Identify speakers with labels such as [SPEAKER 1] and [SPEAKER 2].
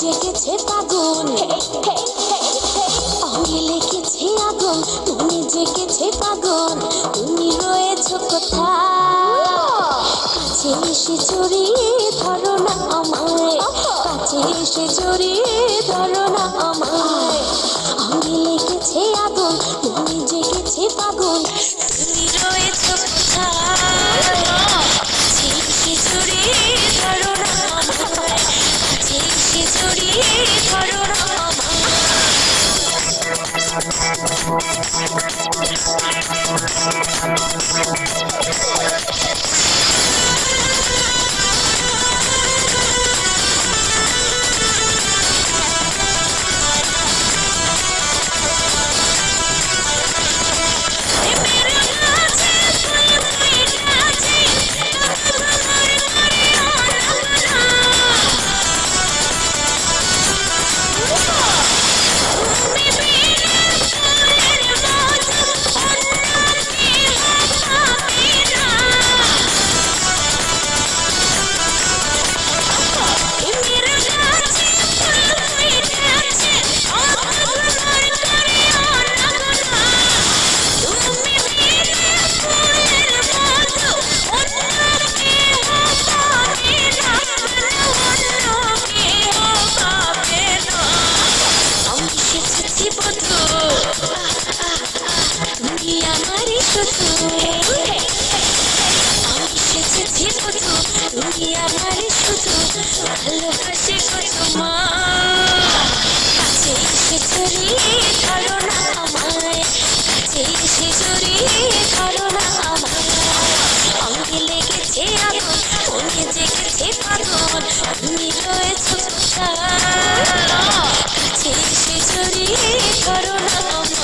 [SPEAKER 1] জেগেছে আগুন, অঙ্গে লেগেছে আগুন, মনে জেগেছে আগুন। তুমি রয়েছো কোথায়? কাছে এসে জড়িয়ে ধরো না আমায়, কাছে এসে জড়িয়ে ধরো না আমায়। অঙ্গে লেগেছে আগুন, মনে জেগেছে আগুন। তুমি রয়েছো কোথায়? কাছে এসে জড়িয়ে ধরো না আমায়, কাছে এসে জড়িয়ে ধরো না আমায়। তুমি আমার শুধু ভালোবাসি গো তোমায়। কাছে এসে জড়িয়ে ধরো না আমায়, কাছে এসে জড়িয়ে ধরো না আমায়। অঙ্গে লেগেছে আগুন, মনে জেগেছে আগুন। তুমি রয়েছো কোথায়? কাছে এসে জড়িয়ে ধরো না আমায়।